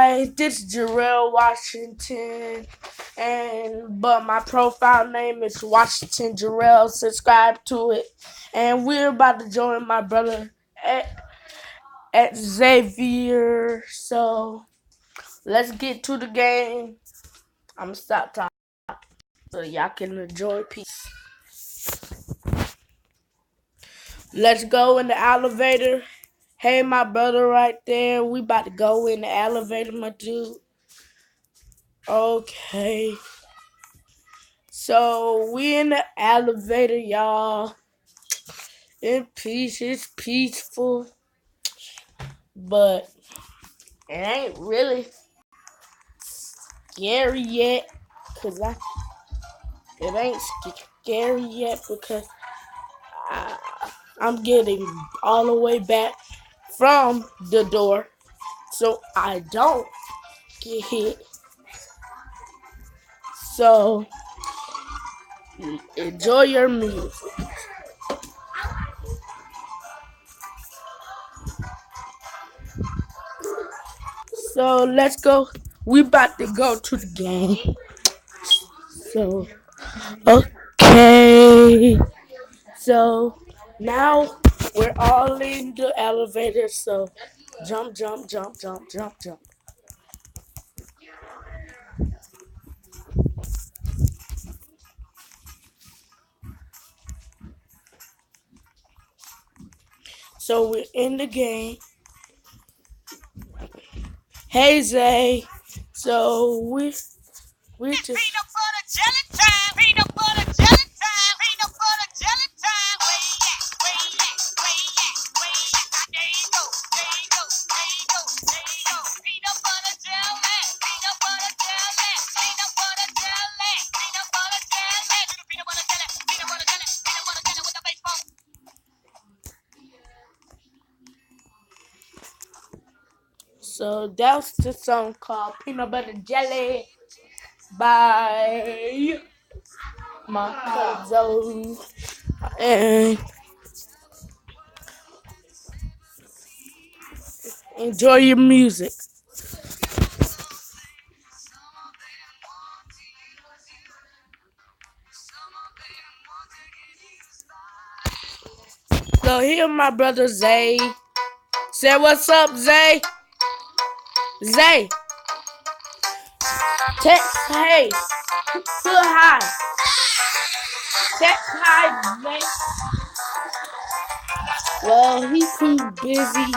Hi, this is Jarrell Washington, but my profile name is Washington Jarrell. Subscribe to it, and we're about to join my brother at Xavier. So let's get to the game. I'm gonna stop talking so y'all can enjoy peace. Let's go in the elevator. Hey, my brother, right there. We about to go in the elevator, my dude. Okay. So we in the elevator, y'all. In peace, it's peaceful, but it ain't really scary yet. It ain't scary yet because I'm getting all the way back from the door, so I don't get hit. So enjoy your music. So let's go. We about to go to the game. So okay. So now we're all in the elevator. So jump, jump, jump, jump, jump, jump. So we're in the game. Hey Zay. So we just Peanut butter jelly time. Peanut butter jelly time. Peanut butter jelly time. Where you at? Where you at? Where you at? Where you at? There you go. There you go. There you go. There you go. Peanut butter jelly. Peanut butter jelly. Peanut butter jelly. Peanut butter jelly. Peanut butter jelly. Peanut butter jelly. Peanut butter jelly with the baseball. so that's the song called Peanut Butter Jelly by my cousin. And enjoy your music. So here my brother Zay. Say what's up, Zay. Zay. Text hey. Put hi. Text hi, Zay. Well, he's too busy.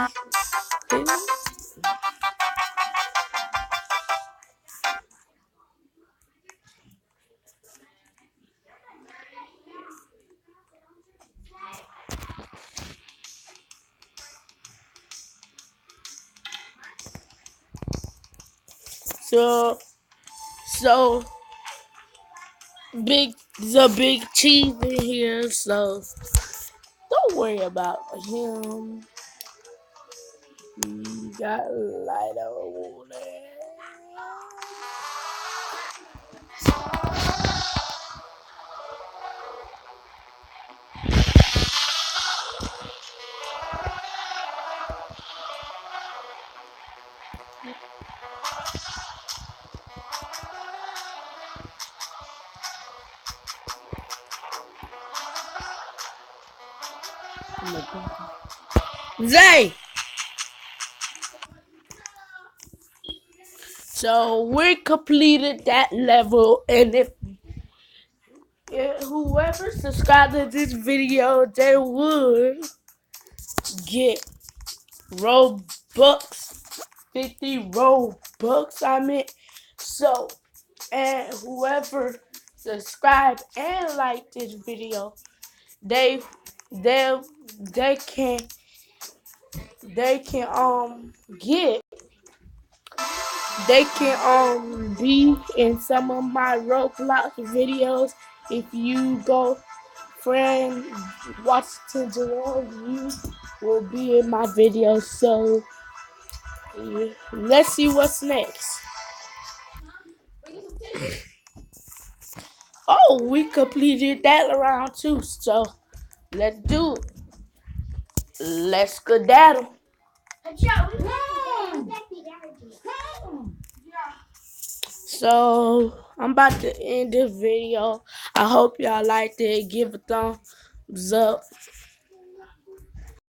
So so the big chief in here, so don't worry about him. He got a light over there. Zay! So we completed that level, and if whoever subscribed to this video, they would get Robux, 50 Robux. I mean, so and whoever subscribe and like this video, they they they can get they can be in some of my Roblox videos. If you go friend Washington Jerome, you will be in my video. So let's see what's next. Oh, we completed that round too. So let's do it. Let's skedaddle. So I'm about to end this video. I hope y'all liked it. Give a thumbs up.